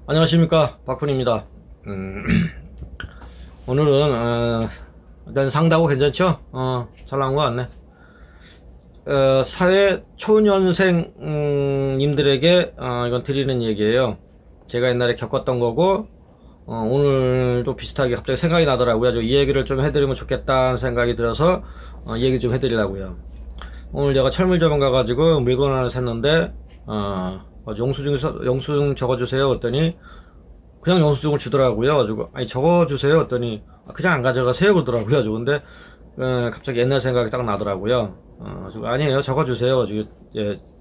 안녕하십니까, 박훈입니다. 오늘은 일단 상다고 괜찮죠? 잘 나온 것 같네. 사회 초년생 님들에게 이건 드리는 얘기예요. 제가 옛날에 겪었던 거고 오늘도 비슷하게 갑자기 생각이 나더라고요. 이 얘기를 좀 해드리면 좋겠다는 생각이 들어서 얘기 좀 해드리려고요. 오늘 제가 철물점에 가가지고 물건 하나 샀는데 영수증 적어주세요 그랬더니 그냥 영수증을 주더라고요. 가지고 아니 적어주세요 그랬더니 그냥 안 가져가세요 그러더라고요. 근데 갑자기 옛날 생각이 딱 나더라고요. 아니에요, 적어주세요. 가지고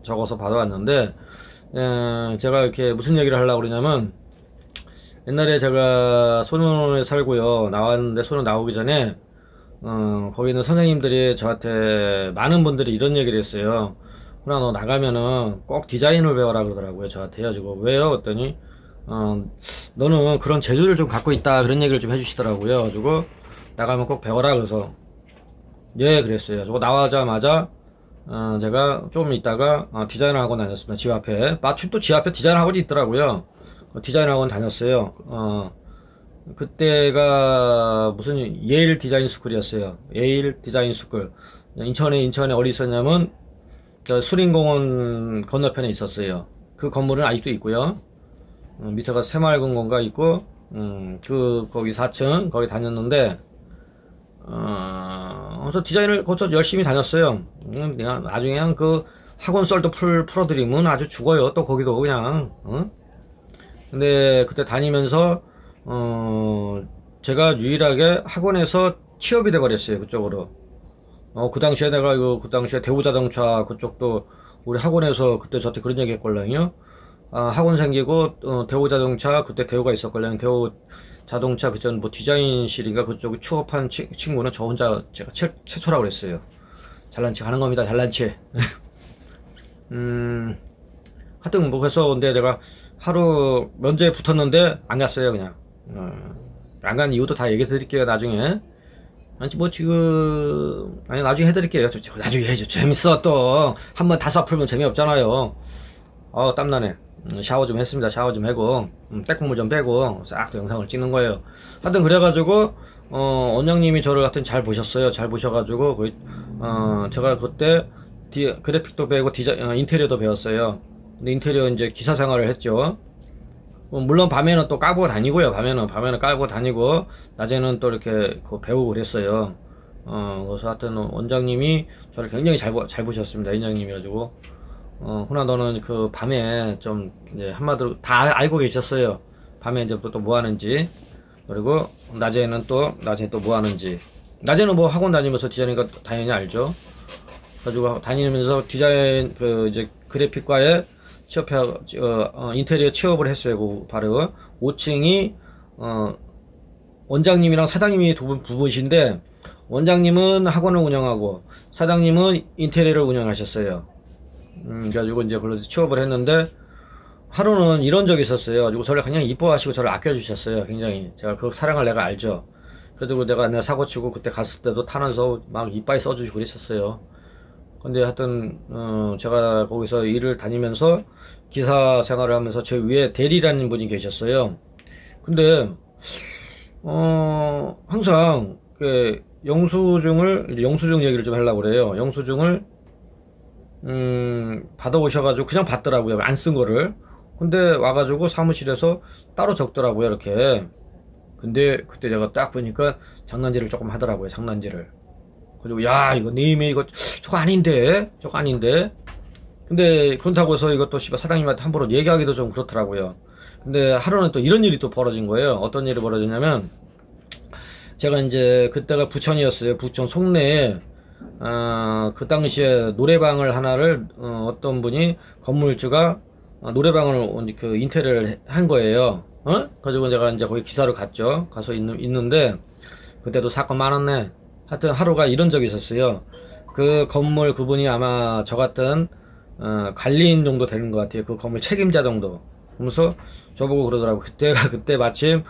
적어서 받아왔는데 제가 이렇게 무슨 얘기를 하려고 그러냐면, 옛날에 제가 소년원에 살고요 나왔는데, 소년 나오기 전에 거기 있는 선생님들이 저한테, 많은 분들이 이런 얘기를 했어요. 훈아, 너 나가면은 꼭 디자인을 배워라 그러더라고요, 저한테요. 지금 왜요? 그랬더니 너는 그런 재주를 좀 갖고 있다, 그런 얘기를 좀 해주시더라고요. 가지고 나가면 꼭 배워라. 그래서 예, 그랬어요. 저거 나와자마자 제가 좀 있다가 디자인 학원 다녔습니다. 집 앞에, 마침 또 집 앞에 디자인 학원이 있더라고요. 디자인 학원 다녔어요. 그때가 무슨 예일 디자인 스쿨이었어요. 예일 디자인 스쿨. 인천에 어디 있었냐면 저 수림공원 건너편에 있었어요. 그 건물은 아직도 있고요. 밑에가 새마을금 건가 있고, 거기 4층 거기 다녔는데, 저 디자인을 거기서 열심히 다녔어요. 그냥 나중에 그냥 그 학원 썰도 풀어드리면 아주 죽어요. 또 거기도 그냥. 근데 그때 다니면서 제가 유일하게 학원에서 취업이 돼 버렸어요, 그쪽으로. 그 당시에 내가 그 당시에 대우자동차 그쪽도 우리 학원에서 그때 저한테 그런 얘기 했걸랑요. 학원 생기고 대우자동차, 그때 대우가 있었걸랑요. 대우자동차 그전 뭐 디자인실인가 그쪽 취업한 친구는 저 혼자, 제가 최초라고 그랬어요. 잘난 체 하는 겁니다, 잘난 체. 하여튼 뭐 그래서, 근데 내가 하루 면접에 붙었는데 안 갔어요, 그냥. 안 간 이유도 다 얘기해 드릴게요, 나중에. 아니 뭐 지금, 아니 나중에 해드릴게요. 나중에 해줘. 재밌어. 또 한번 다섯 풀면 재미없잖아요. 땀나네. 샤워 좀 했습니다. 샤워 좀 하고 빼국물 좀 빼고 싹 또 영상을 찍는 거예요. 하여튼 그래가지고 원장님이 저를 하여튼 잘 보셨어요. 잘 보셔가지고 제가 그때 그래픽도 배우고 인테리어도 배웠어요. 근데 인테리어 이제 기사 생활을 했죠. 물론 밤에는 또 까고 다니고요. 밤에는 깔고 다니고, 낮에는 또 이렇게 배우고 그랬어요. 그래서 하여튼 원장님이 저를 굉장히 잘 보셨습니다. 원장님이. 가지고 훈아, 너는 그 밤에 좀 이제 한마디로 다 알고 계셨어요. 밤에 이제 또 뭐 하는지, 그리고 낮에는 또 뭐 하는지. 낮에는 뭐 학원 다니면서 디자인이니까 당연히 알죠. 가지고 다니면서 디자인 이제 그래픽과에 인테리어 취업을 했어요. 그 바로 5층이 원장님이랑 사장님이 두 분이신데, 원장님은 학원을 운영하고 사장님은 인테리어를 운영하셨어요. 그래가지고 이제 그래서 취업을 했는데, 하루는 이런 적이 있었어요. 그리고 저를 그냥 이뻐하시고 저를 아껴주셨어요. 굉장히. 제가 그 사랑을 내가 알죠. 그래도 내가 사고치고 그때 갔을 때도 타면서 막 이빠이 써주시고 그랬었어요. 근데 하여튼 제가 거기서 일을 다니면서 기사 생활을 하면서 제 위에 대리라는 분이 계셨어요. 근데 항상 그 영수증 얘기를 좀 하려고 그래요. 영수증을 받아오셔가지고 그냥 받더라고요, 안 쓴 거를. 근데 와가지고 사무실에서 따로 적더라고요, 이렇게. 근데 그때 제가 딱 보니까 장난질을 조금 하더라고요, 장난질을. 그리고 야, 이거 네임에 이거 저거 아닌데 근데 그렇다고 해서 이것도 사장님한테 함부로 얘기하기도 좀 그렇더라고요. 근데 하루는 또 이런 일이 또 벌어진 거예요. 어떤 일이 벌어졌냐면, 제가 이제 그때가 부천이었어요. 부천 송내에 그 당시에 노래방을 하나를 어떤 분이, 건물주가 노래방을 그 인테리어를 한 거예요. 가지고 제가 이제 거기 기사로 갔죠. 가서 있는데 그때도 사건 많았네. 하여튼 하루가 이런 적이 있었어요. 그 건물 그분이 아마 저 같은 관리인 정도 되는 것 같아요. 그 건물 책임자 정도. 그러면서 저보고 그러더라고. 그때 마침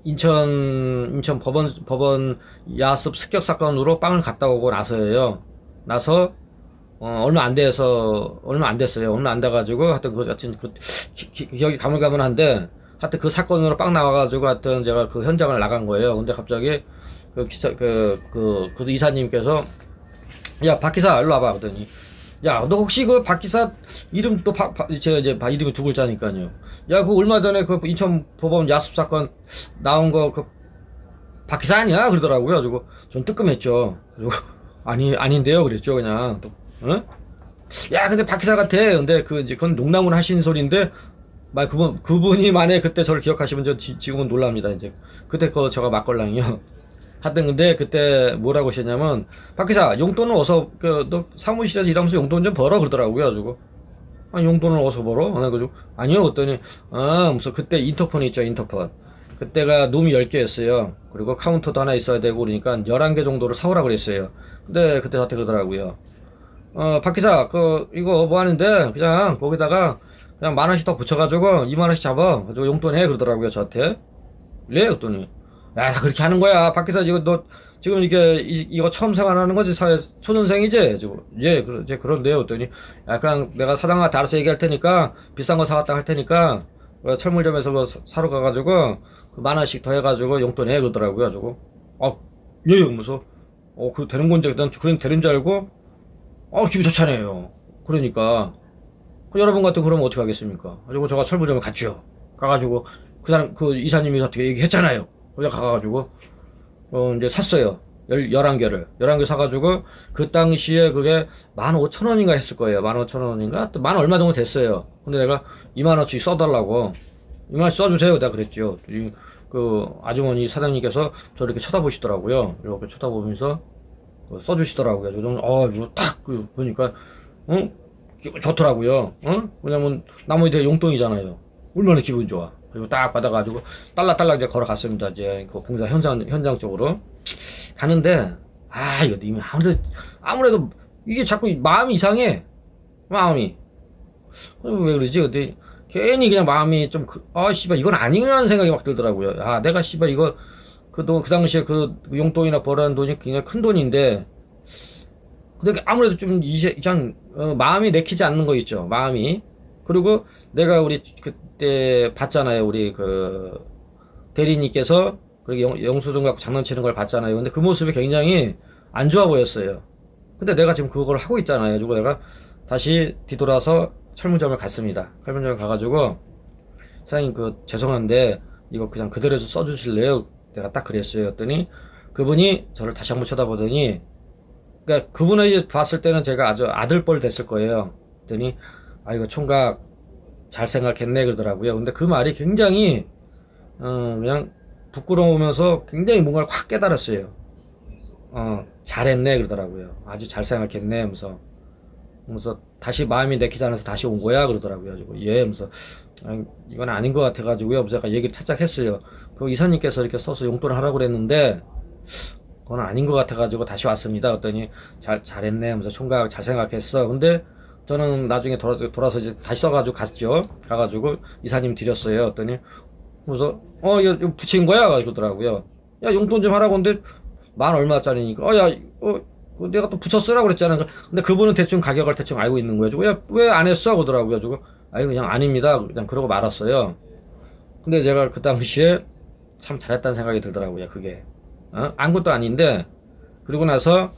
인천 법원 야습 습격 사건으로 빵을 갔다 오고 나서예요. 나서 얼마 안 됐어요. 얼마 안 돼가지고, 하여튼, 하여튼, 기억이 가물가물한데, 하여튼 그 사건으로 빵 나와가지고, 하여튼 제가 그 현장을 나간 거예요. 근데 갑자기, 그 이사님께서, 야, 박기사, 일로 와봐. 그러더니, 야, 너 혹시 그 박기사 이름 또 제가 이제 이름이 두 글자니까요. 야, 그 얼마 전에 그 인천 법원 야습 사건 나온 거, 박기사 아니야? 그러더라고요. 그리고 전 뜨끔했죠. 그리고, 아닌데요. 그랬죠. 그냥, 또, 어? 야, 근데 박기사 같아. 근데 이제 그건 농담을 하신 소리인데, 그분이 만약에 그때 저를 기억하시면 지금은 놀랍니다. 이제, 그때 제가 막걸랑이요. 하여튼 근데 그때 뭐라고 하셨냐면, 박기사 용돈을 어서 너 사무실에서 일하면서 용돈 좀 벌어 그러더라고요. 가지고 용돈을 어서 벌어? 그래가지고 아니요 그랬더니 무슨 그때 인터폰 있죠. 인터폰 그때가 놈이 10개였어요. 그리고 카운터도 하나 있어야 되고 그러니까 11개 정도를 사오라 그랬어요. 근데 그때 저한테 그러더라고요. 박기사 이거 뭐 하는데 그냥 거기다가 그냥 10,000원씩 더 붙여가지고 20,000원씩 잡아 가지고 용돈 해 그러더라고요. 저한테. 네? 그랬더니 야, 다 그렇게 하는 거야. 밖에서 너 지금 이거 처음 생활하는 거지? 초년생이지? 예, 그런데요. 그랬더니 야, 그냥 내가 사장한테 알아서 얘기할 테니까 비싼 거 사왔다 할 테니까 철물점에서 사러 가가지고 10,000원씩 더 해가지고 용돈 해 그러더라고요. 가지고 예, 이러면서 그 되는 건지 그런 되는 줄 알고 기분 좋잖아요. 그러니까 여러분 같은 그러면 어떻게 하겠습니까? 그리고 제가 철물점에 갔죠. 가가지고 그 이사님이 어떻게 얘기했잖아요. 거기 가가지고 이제 샀어요. 11개를 사가지고 그 당시에 그게 15,000원인가 했을 거예요. 15,000원인가 또 얼마 정도 됐어요. 근데 내가 20,000원씩 써달라고 20,000원씩 써주세요. 내가 그랬죠. 그 아주머니 사장님께서 저를 이렇게 쳐다보시더라고요. 이렇게 쳐다보면서 써주시더라고요. 이거 딱 보니까 기분 좋더라고요. 왜냐면 나머지 용돈이잖아요. 얼마나 기분 좋아. 그리고 딱 받아가지고 딸락딸락 이제 걸어갔습니다. 이제 그 봉사 현장 쪽으로 가는데 이거 님이 아무래도 이게 자꾸 마음이 이상해. 마음이 왜 그러지? 근데 괜히 그냥 마음이 좀 씨발 이건 아니라는 생각이 막 들더라고요. 내가 씨발 이거 그 당시에 그 용돈이나 벌어는 돈이 굉장히 큰 돈인데 근데 아무래도 좀 이상 마음이 내키지 않는 거 있죠. 마음이. 그리고 내가 우리 그때 봤잖아요. 우리 그 대리님께서 그리고 영수증 갖고 장난치는 걸 봤잖아요. 근데 그 모습이 굉장히 안 좋아 보였어요. 근데 내가 지금 그걸 하고 있잖아요. 그리고 내가 다시 뒤돌아서 철물점을 갔습니다. 철물점을 가가지고 사장님 죄송한데 이거 그냥 그대로 써주실래요? 내가 딱 그랬어요. 했더니 그분이 저를 다시 한번 쳐다보더니 그러니까 그분이 봤을 때는 제가 아주 아들뻘 됐을 거예요. 했더니 이거 총각 잘 생각했네 그러더라고요. 근데 그 말이 굉장히 그냥 부끄러우면서 굉장히 뭔가를 확 깨달았어요. 잘했네 그러더라고요. 아주 잘 생각했네 하면서 다시 마음이 내키지 않아서 다시 온 거야 그러더라고요. 가지고 예 하면서 이건 아닌 것 같아가지고요. 그래서 제가 얘기를 살짝 했어요. 그 이사님께서 이렇게 써서 용돈을 하라고 그랬는데 그건 아닌 것 같아가지고 다시 왔습니다. 그랬더니 잘했네 하면서 총각 잘 생각했어. 근데 저는 나중에 돌아서 이제 다시 써가지고 갔죠. 가가지고 이사님 드렸어요. 그랬더니 그래서 이거 붙인 거야 그러더라고요. 야 용돈 좀 하라고 했는데 10,000 얼마짜리니까 내가 또 붙여 쓰라고 그랬잖아. 근데 그분은 대충 가격을 대충 알고 있는 거예요. 야 왜 안 했어 그러더라고요. 그냥 아닙니다. 그냥 그러고 말았어요. 근데 제가 그 당시에 참 잘했다는 생각이 들더라고요. 그게 아무것도 아닌데 그리고 나서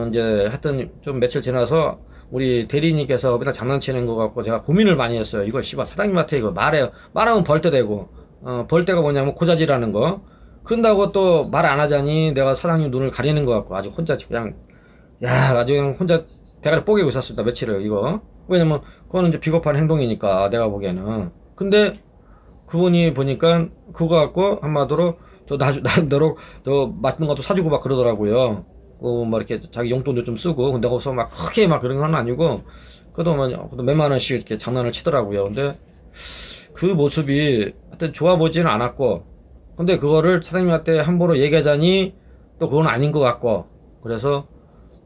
이제 하여튼 좀 며칠 지나서 우리 대리님께서 맨날 장난치는 거 갖고 제가 고민을 많이 했어요. 이거 씨발 사장님한테 이거 말하면 벌떼 되고 벌떼가 뭐냐면 고자질하는 거 그런다고 또 말 안 하자니 내가 사장님 눈을 가리는 거 같고 아주 혼자 그냥 아주 그냥 혼자 대가리 뽀개고 있었습니다. 며칠을 이거 왜냐면 그거는 이제 비겁한 행동이니까 내가 보기에는. 근데 그분이 보니까 그거 갖고 한마디로 너로 맛있는 것도 사주고 막 그러더라고요. 이렇게 자기 용돈도 좀 쓰고, 근데 거기서 막 크게 막 그런 건 아니고, 그래도 몇만 원씩 이렇게 장난을 치더라고요. 근데 그 모습이 하여튼 좋아 보지는 않았고, 근데 그거를 사장님한테 함부로 얘기하자니 또 그건 아닌 것 같고, 그래서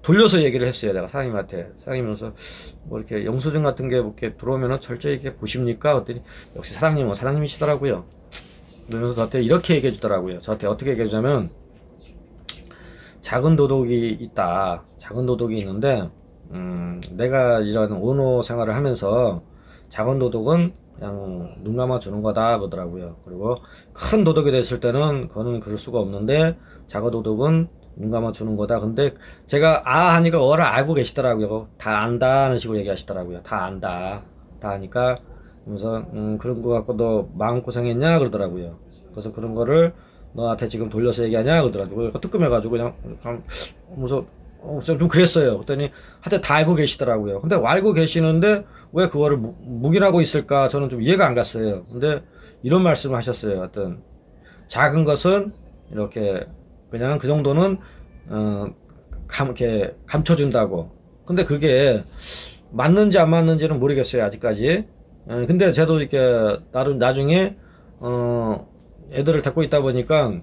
돌려서 얘기를 했어요. 내가 사장님한테. 사장님면서 뭐 이렇게 영수증 같은 게 이렇게 들어오면은 철저히 이렇게 보십니까? 그랬더니 역시 사장님은 사장님이시더라고요. 그러면서 저한테 이렇게 얘기해 주더라고요. 저한테 어떻게 얘기해 주냐면, 작은 도둑이 있다. 작은 도둑이 있는데 내가 이런 오노 생활을 하면서 작은 도덕은 그냥 눈 감아 주는 거다 그러더라고요. 그리고 큰 도덕이 됐을 때는 그거는 그럴 수가 없는데 작은 도덕은 눈 감아 주는 거다. 근데 제가 하니까 어를 알고 계시더라고요. 다 안다는 식으로 얘기하시더라고요. 다 안다. 다 하니까 그래서 그런 거 갖고 너 마음고생했냐 그러더라고요. 그래서 그런 거를 너한테 지금 돌려서 얘기하냐 그러더라고요. 뜨끔해가지고 그냥 무서 좀 그랬어요. 그랬더니 하여튼 다 알고 계시더라고요. 근데 알고 계시는데 왜 그거를 묵인하고 있을까 저는 좀 이해가 안 갔어요. 근데 이런 말씀을 하셨어요. 하여튼 작은 것은 이렇게 그냥 그 정도는 이렇게 감춰준다고. 근데 그게 맞는지 안 맞는지는 모르겠어요 아직까지. 근데 저도 이렇게 나중에 애들을 데리고 있다 보니까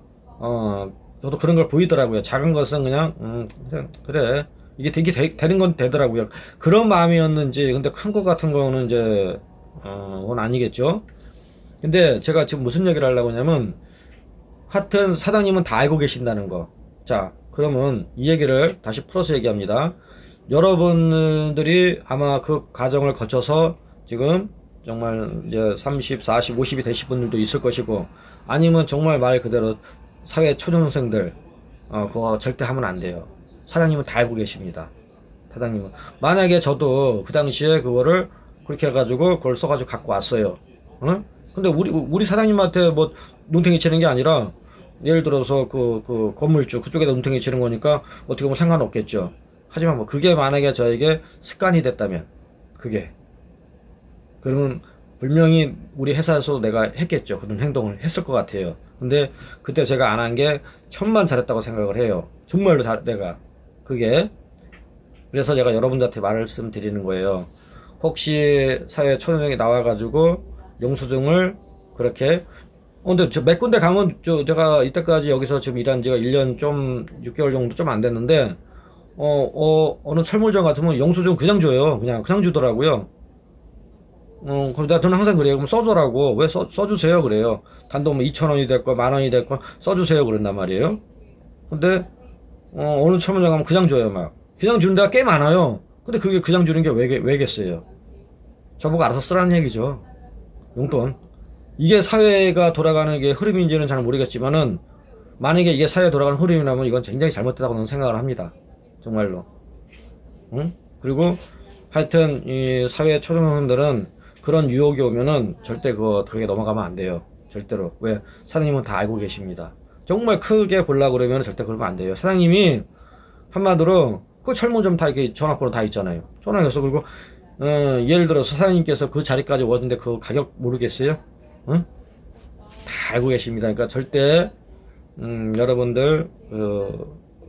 저도 그런 걸 보이더라고요. 작은 것은 그냥 그래 이게 되는 건 되더라고요. 그런 마음이었는지. 근데 큰 것 같은 거는 이제 그건 아니겠죠. 근데 제가 지금 무슨 얘기를 하려고 하냐면 하여튼 사장님은 다 알고 계신다는 거. 자, 그러면 이 얘기를 다시 풀어서 얘기합니다. 여러분들이 아마 그 과정을 거쳐서 지금 정말 이제 30, 40, 50이 되신 분들도 있을 것이고, 아니면 정말 말 그대로 사회 초년생들 그거 절대 하면 안 돼요. 사장님은 다 알고 계십니다. 사장님은 만약에 저도 그 당시에 그거를 그렇게 해가지고 그걸 써가지고 갖고 왔어요. 근데 우리 사장님한테 뭐 눈탱이 치는 게 아니라 예를 들어서 그 건물주 그쪽에다 눈탱이 치는 거니까 어떻게 보면 상관없겠죠. 하지만 뭐 그게 만약에 저에게 습관이 됐다면 그러면 분명히 우리 회사에서 내가 했겠죠. 그런 행동을 했을 것 같아요. 근데 그때 제가 안 한 게 천만 잘했다고 생각을 해요. 정말로 내가 그게. 그래서 제가 여러분들한테 말씀드리는 거예요. 혹시 사회 초년생이 나와가지고 영수증을 그렇게 근데 저 몇 군데 가면 제가 이때까지 여기서 지금 일한 지가 1년 좀 6개월 정도 좀 안 됐는데 어느 철물점 같으면 영수증 그냥 줘요. 그냥 주더라고요. 그럼 저는 항상 그래요. 그럼 써줘라고. 왜 써주세요 그래요. 단돈 뭐 2,000원이 됐건 10,000원이 됐건 써주세요 그런단 말이에요. 근데 어느 철물점 가면 그냥 줘요. 막 그냥 주는 데가 꽤 많아요. 근데 그게 그냥 주는 게 왜겠어요. 저보고 알아서 쓰라는 얘기죠. 용돈. 이게 사회가 돌아가는 게 흐름인지는 잘 모르겠지만은 만약에 이게 사회에 돌아가는 흐름이라면 이건 굉장히 잘못됐다고 저는 생각을 합니다. 정말로. 그리고 하여튼 이 사회 초년생들은 그런 유혹이 오면은 절대 그게 넘어가면 안 돼요. 절대로. 왜? 사장님은 다 알고 계십니다. 정말 크게 보려고 그러면 절대 그러면 안 돼요. 사장님이 한마디로 그 철물점 다 이렇게 전화번호 다 있잖아요. 전화해서. 그리고 예를 들어서 사장님께서 그 자리까지 오는데 그 가격 모르겠어요? 다 알고 계십니다. 그러니까 절대 여러분들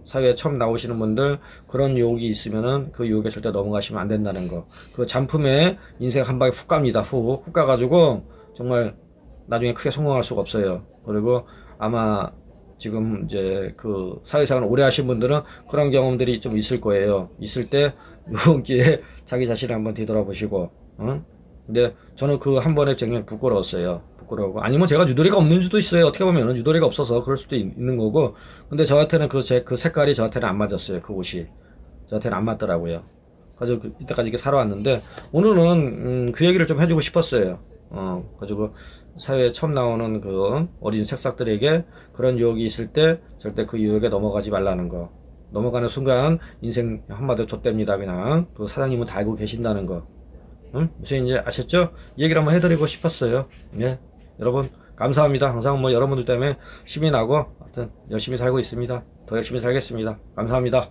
사회에 처음 나오시는 분들 그런 유혹이 있으면은 그 유혹에 절대 넘어가시면 안 된다는 거. 그 잔품에 인생 한 방에 훅 갑니다. 훅 가가지고 정말 나중에 크게 성공할 수가 없어요. 그리고 아마 지금 이제 그 사회생활 오래 하신 분들은 그런 경험들이 좀 있을 거예요. 있을 때 요번 기회에 자기 자신을 한번 뒤돌아보시고. 근데 저는 그 한 번에 굉장히 부끄러웠어요. 부끄러우고. 아니면 제가 유도리가 없는 수도 있어요. 어떻게 보면 유도리가 없어서 그럴 수도 있는 거고. 근데 저한테는 그 색깔이 저한테는 안 맞았어요. 그 옷이 저한테는 안 맞더라고요. 그래서 이때까지 이렇게 살아왔는데 오늘은 그 얘기를 좀 해주고 싶었어요. 가지고 사회에 처음 나오는 그 어린 새싹들에게 그런 유혹이 있을 때 절대 그 유혹에 넘어가지 말라는 거. 넘어가는 순간 인생 한마디로 좆됩니다. 그냥 그 사장님은 다 알고 계신다는 거. 무슨 이제 아셨죠? 이 얘기를 한번 해드리고 싶었어요. 예, 여러분 감사합니다. 항상 뭐 여러분들 때문에 힘이 나고 하여튼 열심히 살고 있습니다. 더 열심히 살겠습니다. 감사합니다.